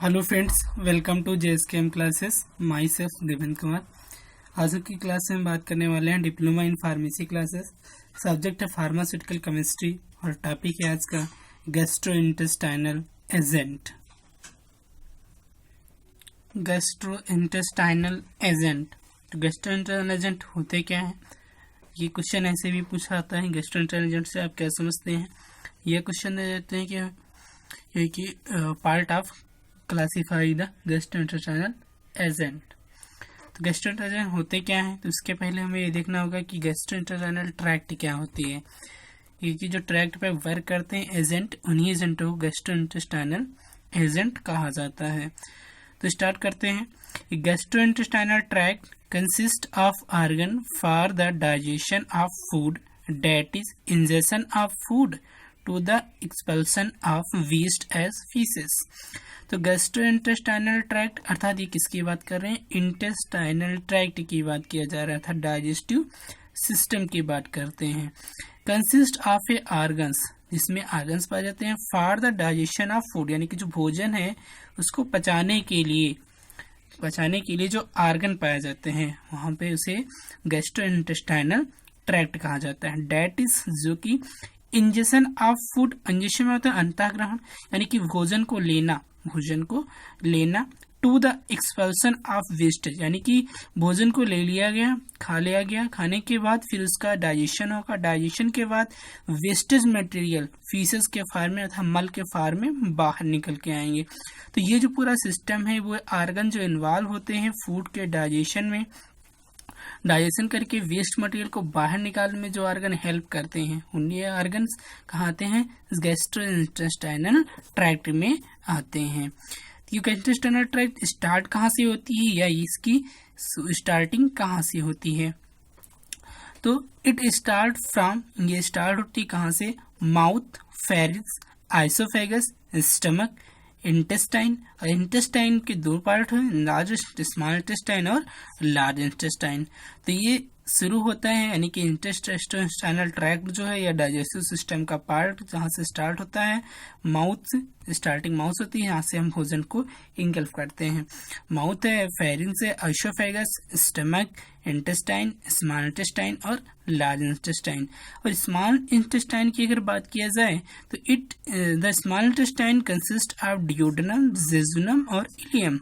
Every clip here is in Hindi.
Hello friends, welcome to JSKM classes. Myself Devendra Kumar. आज की क्लास में बात करने वाले हैं diploma in pharmacy classes. Subject है फार्मास्यूटिकल केमिस्ट्री और टॉपिक है आज का गैस्ट्रोइंटेस्टाइनल एजेंट। गैस्ट्रोइंटेस्टाइनल एजेंट, तो गैस्ट्रोइंटेस्टाइनल एजेंट होते क्या है? ये क्वेश्चन ऐसे भी पूछा जाता है, गैस्ट्रोइंटेस्टाइनल एजेंट से आप क्या समझते हैं। ये क्वेश्चन दे देते हैं कि part of classify the gastrointestinal agent. तो गैस्ट्रोइंटेस्टाइनल होते क्या हैं? तो इसके पहले हमें ये देखना होगा कि गैस्ट्रोइंटेस्टाइनल ट्रैक्ट क्या होती है। ये कि जो ट्रैक्ट पे वर्क करते हैं एजेंट, उन्हीं एजेंटों को गैस्ट्रोइंटेस्टाइनल एजेंट कहा जाता है। तो स्टार्ट करते हैं। Gastrointestinal tract consist of organ for the digestion of food, that is injection of food to the expulsion of waste as faeces. तो गैस्ट्रोइंटेस्टाइनल ट्रैक्ट अर्थात ये किसकी बात कर रहे हैं? इंटेस्टाइनल ट्रैक्ट की बात किया जा रहा है, अर्थात डाइजेस्टिव सिस्टम की बात करते हैं। कंसिस्ट ऑफ ए ऑर्गन्स, जिसमें ऑर्गन्स पाए जाते हैं for the digestion of food, यानी कि जो भोजन है उसको पचाने के लिए जो ऑर्गन पाए जाते हैं वहां पे उसे गैस्ट्रोइंटेस्टाइनल ट्रैक्ट कहा जाता है। डेट इज, जो कि इंजेक्शन ऑफ फूड, इंजेक्शन में होता है अंतःग्रहण, यानी कि भोजन को लेना to the expulsion of wastage, यानी कि भोजन को ले लिया गया, खा लिया गया, खाने के बाद फिर उसका डाइजेशन होगा, डाइजेशन के बाद वेस्टेज मटेरियल फीसेस के फार्म में अर्थात मल के फार्म में बाहर निकल के आएंगे। तो ये जो पूरा सिस्टम है वो ऑर्गन जो इन्वॉल्व होते हैं फूड के डाइजेशन में, डाइजेशन करके वेस्ट मटेरियल को बाहर निकालने में जो ऑर्गन हेल्प करते हैं उन्हीं ऑर्गन कहाँ आते हैं? गैस्ट्रोइंटेस्टाइनल ट्रैक्ट में आते हैं। ये गैस्ट्रोइंटेस्टाइनल ट्रैक्ट स्टार्ट कहाँ से होती है या इसकी स्टार्टिंग कहाँ से होती है? तो ये स्टार्ट होती कहाँ से? Mouth, pharynx, oesophagus, stomach, intestine. और इंटेस्टाइन के दो पार्ट हैं, लार्ज स्मॉल इंटेस्टाइन और लार्ज इंटेस्टाइन। तो ये शुरू होता है, यानी कि इंटेस्टाइनल ट्रैक्ट जो है या डाइजेस्टिव सिस्टम का पार्ट जहाँ से स्टार्ट होता है माउथ से, स्टार्टिंग माउथ होती है, यहाँ से हम भोजन को इंगल्फ करते हैं। माउथ है, फेरिंक्स है, आइसोफेगस, स्टमक, इंटेस्टाइन, स्मॉल इंटेस्टाइन और लार्ज इंटेस्टाइन। और स्मॉल इंटेस्टाइन की अगर बात किया जाए तो the small intestine consist of duodenum, jejunum और इलियम।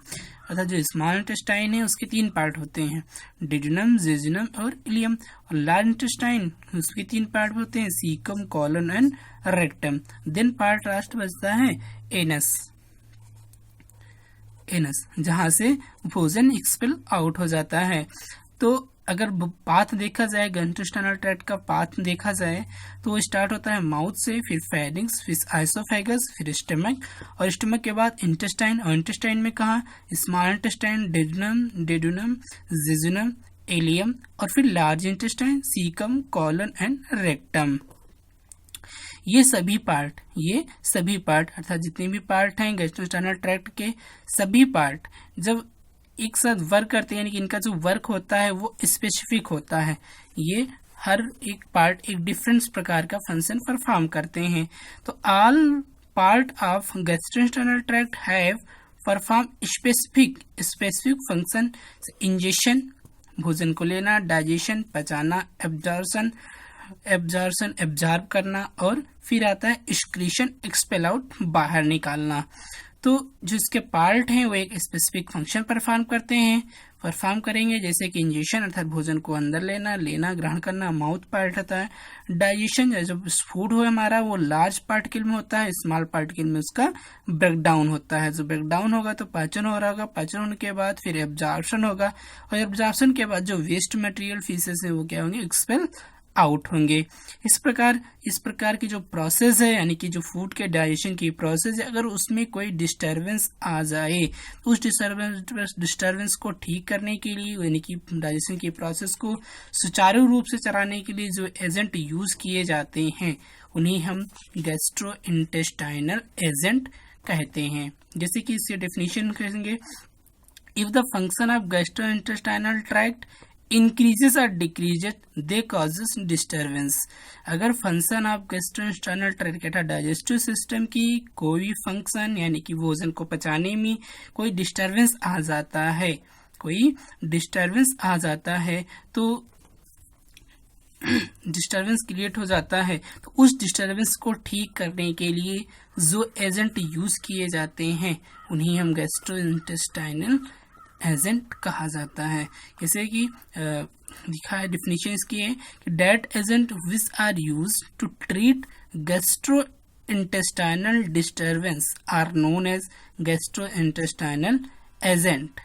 अर्थात जो स्मॉल इंटेस्टाइन है उसके तीन पार्ट होते हैं, डिड्यूनम, जेजुनम और इलियम। और लार्ज इंटेस्टाइन उसके तीन पार्ट होते हैं, caecum, colon and rectum. Then part last बचता है एनस, जहां से भोजन एक्सपेल आउट हो जाता है। तो अगर पाथ देखा जाए, गैस्ट्रोइंटेस्टाइनल ट्रैक्ट का पाथ देखा जाए तो वो स्टार्ट होता है माउथ से, फिर फेरिंक्स, फिर आइसोफेगस, फिर स्टमक, और स्टमक के बाद इंटेस्टाइन। और इंटेस्टाइन में कहा? स्मॉल इंटेस्टाइन, डेड्यूनम, जेजुनम, इलियम, और फिर large intestine, caecum, colon and rectum. ये सभी पार्ट अर्थात जितने भी पार्ट हैं गैस्ट्रोइंटेस्टाइनल ट्रैक्ट के, सभी पार्ट जब एक साथ वर्क करते हैं, यानी कि इनका जो वर्क होता है वो स्पेसिफिक होता है। ये हर एक पार्ट एक डिफरेंट प्रकार का फंक्शन परफॉर्म करते हैं। तो all part of gastrointestinal tract have perform specific function. Injection, भोजन को लेना, डाइजेशन, पचाना, एब्जॉर्ब करना, और फिर आता है एक्सक्रीशन, एक्सपेल आउट, बाहर निकालना। तो जो इसके पार्ट हैं वो एक स्पेसिफिक फंक्शन परफॉर्म करेंगे, जैसे कि इंजेक्शन अर्थात भोजन को अंदर लेना ग्रहण करना, माउथ पार्ट होता है। डाइजेशन, जब फूड हो हमारा वो लार्ज पार्टिकल में होता है, स्मॉल पार्टिकल में उसका ब्रेकडाउन होता है। जो ब्रेकडाउन होगा तो पाचन हो रहा होगा, पाचन होने के बाद फिर एब्जॉर्प्शन होगा, और एब्जॉर्प्शन के बाद जो वेस्ट मटेरियल फीसेस है वो क्या होंगे? एक्सपेल आउट होंगे। इस प्रकार की जो प्रोसेस है, यानी कि जो फूड के डाइजेशन की प्रोसेस है, अगर उसमें कोई डिस्टरबेंस आ जाए तो उस डिस्टरबेंस को ठीक करने के लिए, यानी कि डाइजेशन की प्रोसेस को सुचारू रूप से चलाने के लिए जो एजेंट यूज किए जाते हैं उन्हें हम गैस्ट्रोइंटेस्टाइनल एजेंट कहते हैं। जैसे कि इसकी डेफिनेशन कहेंगे, if the function of gastrointestinal tract increases or decreases they causes disturbance। अगर function of gastrointestinal tract digestive system की कोई भी फंक्शन यानी कि भोजन को पचाने में कोई डिस्टर्बेंस आ जाता है तो डिस्टर्बेंस क्रिएट हो जाता है, तो उस डिस्टर्बेंस को ठीक करने के लिए जो एजेंट यूज किए जाते हैं उन्हें हम गैस्ट्रोइंटेस्टाइनल एजेंट कहा जाता है। जैसे कि लिखा है डिफिनीशन इसकी है कि that agent which are use to treat gastrointestinal disturbance are known as gastrointestinal agent.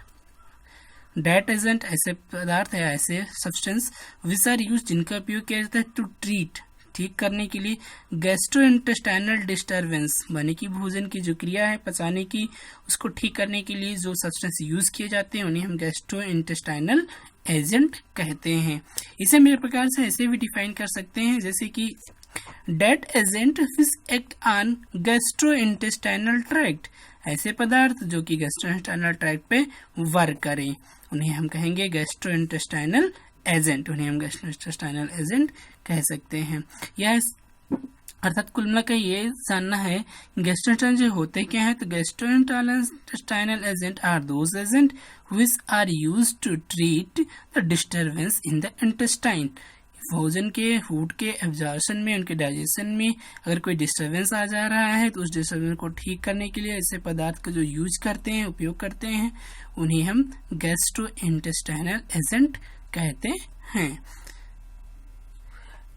That agent ऐसे पदार्थ है, ऐसे सब्सटेंस विच आर यूज जिनका उपयोग किया जाता है टू ट्रीट ठीक करने के लिए गैस्ट्रोइंटेस्टाइनल डिस्टर्बेंस माने कि भोजन की जो क्रिया है पचाने की उसको ठीक करने के लिए जो सब्सटेंस यूज किए जाते हैं उन्हें हम गैस्ट्रोइंटेस्टाइनल एजेंट कहते हैं। इसे हम एक प्रकार से ऐसे भी डिफाइन कर सकते हैं जैसे कि that agent which act on gastrointestinal tract, ऐसे पदार्थ जो कि गैस्ट्रोइंटेस्टाइनल ट्रैक्ट पे वर्क करें उन्हें हम कहेंगे गैस्ट्रोइंटेस्टाइनल एजेंट, उन्हें हम गैस्ट्रोइंटेस्टाइनल एजेंट कह सकते हैं। यह अर्थात कुल मिलाकर ये जानना है गैस्ट्रोइंटेस्टाइनल जो होते क्या है, तो gastrointestinal agent are those agent which are used to treat the disturbance in the intestine. भोजन के फूड के एब्जॉर्प्शन में उनके डाइजेशन में अगर कोई डिस्टर्बेंस आ जा रहा है तो उस डिस्टर्बेंस को ठीक करने के लिए ऐसे पदार्थ का जो यूज करते हैं उपयोग करते हैं उन्हें हम गैस्ट्रोइंटेस्टाइनल एजेंट कहते हैं।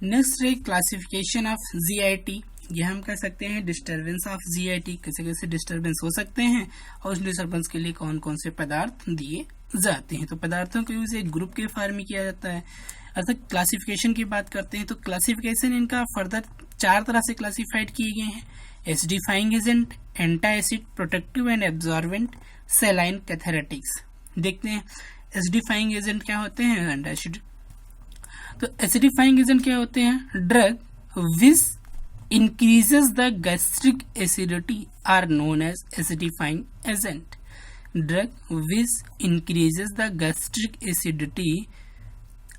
नेक्स्ट है क्लासिफिकेशन ऑफ जीआईटी। यह हम कह सकते हैं डिस्टर्बेंस ऑफ जीआईटी, कैसे कैसे डिस्टर्बेंस हो सकते हैं और उस डिस्टर्बेंस के लिए कौन कौन से पदार्थ दिए जाते हैं। तो पदार्थों का यूज एक ग्रुप के फॉर्म में किया जाता है। अर्थात क्लासिफिकेशन की बात करते हैं तो क्लासिफिकेशन इनका फर्दर 4 तरह से क्लासिफाइड किए गए हैं। Acidifying agent, anti acid, protective and absorbent, saline, cathartics. देखते हैं एसिडिफाइंग एजेंट क्या होते हैं, एंटी एसिड। तो एसिडिफाइंग एजेंट क्या होते हैं, drug which increases the gastric acidity are known as acidifying agent. Drug which increases the gastric acidity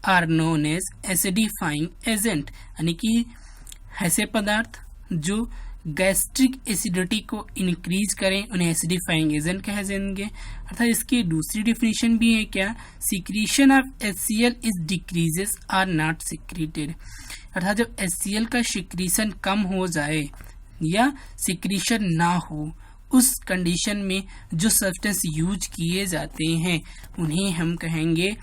are known as acidifying agent, यानी कि ऐसे पदार्थ जो गैस्ट्रिक एसिडिटी को इंक्रीज करें उन्हें एसिडिफाइंग एजेंट कहे जाएंगे। अर्थात इसकी दूसरी डिफिनीशन भी है क्या, secretion of HCl is decreases or not secreted. अर्थात जब HCl का सिक्रीशन कम हो जाए या सिक्रीशन ना हो उस कंडीशन में जो सब्सटेंस यूज किए जाते हैं उन्हें हम कहेंगे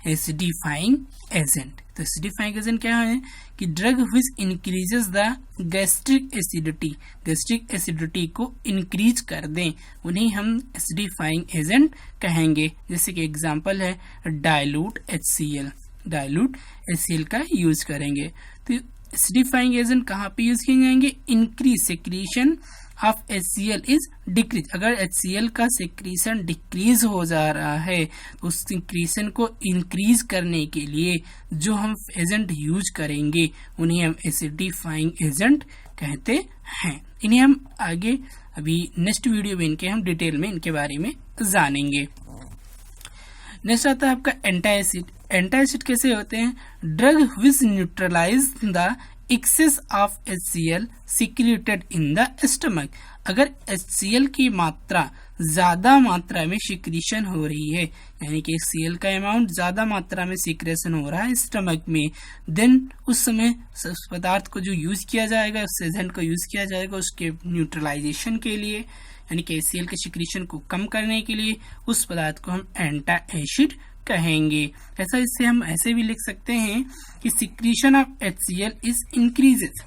एसिडिफाइंग एजेंट। तो एसिडिफाइंग एजेंट क्या है कि drug which increases the gastric acidity को इंक्रीज कर दें उन्हें हम एसिडिफाइंग एजेंट कहेंगे। जैसे कि एग्जांपल है डाइल्यूट HCl का यूज करेंगे। तो एसिडिफाइंग एजेंट कहाँ पे यूज किए जाएंगे, increase secretion of HCl is decrease. अगर HCl का सेक्रीशन डिक्रीज हो जा रहा है तो उस सेक्रीशन को इंक्रीज करने के लिए जो हम एजेंट यूज करेंगे उन्हें हम एसिडिफाइंग एजेंट कहते हैं। इन्हें हम आगे अभी नेक्स्ट वीडियो में इनके हम डिटेल में इनके बारे में जानेंगे। नेक्स्ट आता है आपका एंटी एसिड। एंटी एसिड कैसे होते हैं, drug which neutralize the excess of HCl secreted in the stomach. अगर HCl की मात्रा ज्यादा मात्रा में सिक्रीशन हो रही है यानी कि HCl का अमाउंट ज्यादा मात्रा में सिक्रेशन हो रहा है स्टमक में, देन उस समय उस पदार्थ को जो यूज किया जाएगा, उस एजेंट को यूज किया जाएगा उसके न्यूट्रलाइजेशन के लिए यानी कि HCl के सिक्रीशन को कम करने के लिए उस पदार्थ को हम एंटी एसिड कहेंगे। ऐसा इससे हम ऐसे भी लिख सकते हैं कि secretion of HCl is increases.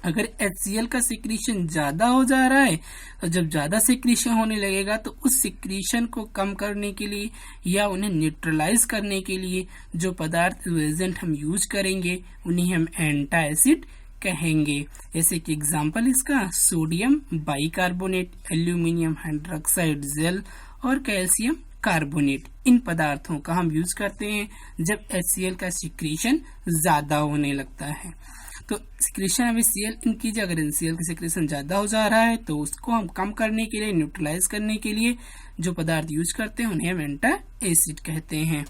अगर HCl का सिक्रीशन ज्यादा हो जा रहा है तो जब ज्यादा सिक्रीशन होने लगेगा तो उस सिक्रीशन को कम करने के लिए या उन्हें न्यूट्रलाइज करने के लिए जो पदार्थ एजेंट हम यूज करेंगे उन्हें हम एंटी एसिड कहेंगे। जैसे कि एग्जांपल इसका sodium bicarbonate, aluminium hydroxide gel और कैल्शियम कार्बोनेट, इन पदार्थों का हम यूज करते हैं जब HCl का सिक्रीशन ज्यादा होने लगता है। तो सिक्रीशन ऑफ HCl इनकी अगर HCl का सिक्रीशन ज्यादा हो जा रहा है तो उसको हम कम करने के लिए, न्यूट्रलाइज करने के लिए जो पदार्थ यूज करते हैं उन्हें हम एंटी एसिड कहते हैं।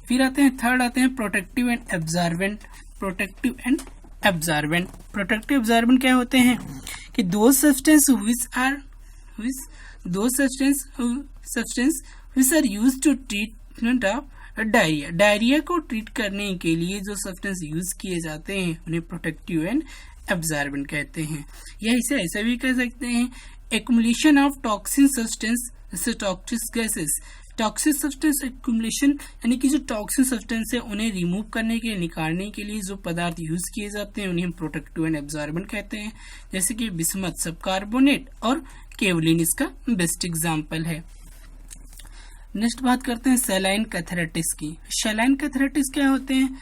फिर आते हैं थर्ड, आते हैं protective and absorbent. Protective and absorbent, protective absorbent क्या होते हैं कि दो substance which are used to treatment of diarrhoea. Diarrhoea को ट्रीट करने के लिए जो सब्सटेंस यूज किए जाते हैं उन्हें प्रोटेक्टिव एंड एब्जॉर्बेंट कहते हैं। या इसे ऐसा भी कह सकते हैं एक्युमुलेशन ऑफ टॉक्सिन सब्सटेंस जैसे toxic gases. Toxic substance accumulation यानी कि जो टॉक्सिक सब्सटेंस है उन्हें रिमूव करने के लिए, निकालने के लिए जो पदार्थ यूज किए जाते हैं उन्हें हम प्रोटेक्टिव एंड एब्जॉर्बेंट कहते हैं। जैसे कि बिस्मथ, सब कार्बोनेट और केवलिन इसका बेस्ट एग्जाम्पल है। नेक्स्ट बात करते हैं सलाइन कैथेरेटिक्स की। सलाइन कैथेरेटिक्स क्या होते हैं?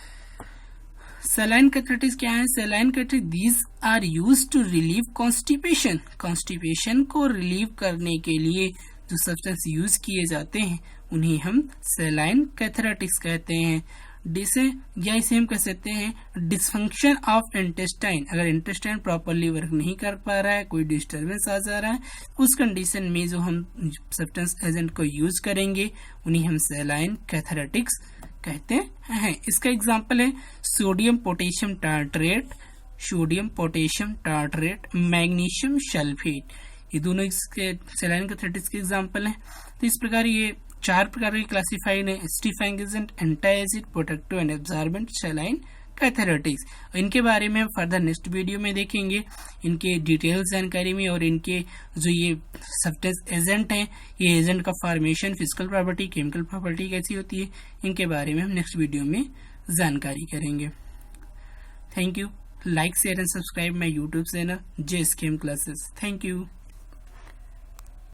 सलाइन कैथेरेटिक्स क्या है? Saline cathartics these are used to relieve constipation. Constipation को रिलीव करने के लिए जो सब्सटेंस यूज किए जाते हैं उन्हें हम सलाइन कैथेरेटिक्स कहते हैं। इसे हम कह सकते हैं डिसफंक्शन ऑफ इंटेस्टाइन। अगर इंटेस्टाइन प्रॉपरली वर्क नहीं कर पा रहा है, कोई डिस्टर्बेंस आ जा रहा है, उस कंडीशन में जो हम सब्सटेंस एजेंट को यूज करेंगे उन्हें हम सलाइन कैथेरेटिक्स कहते हैं। इसका एग्जांपल है sodium potassium tartrate, sodium potassium tartrate, magnesium sulphate. ये दोनों इसके सलाइन कैथेरेटिक्स के एग्जांपल हैं। तो इस प्रकार ये 4 प्रकार के क्लासिफाइड है: acidifying agent, anti acid, protective and absorbent, saline cathartics. इनके बारे में हम फर्दर नेक्स्ट वीडियो में देखेंगे, इनके डिटेल्स जानकारी में, और इनके जो ये सब्सटेंस एजेंट हैं, ये एजेंट का formation, physical property, chemical property कैसी होती है, इनके बारे में हम नेक्स्ट वीडियो में जानकारी करेंगे। Thank you. Like, share and subscribe my YouTube channel JSKM classes. Thank you.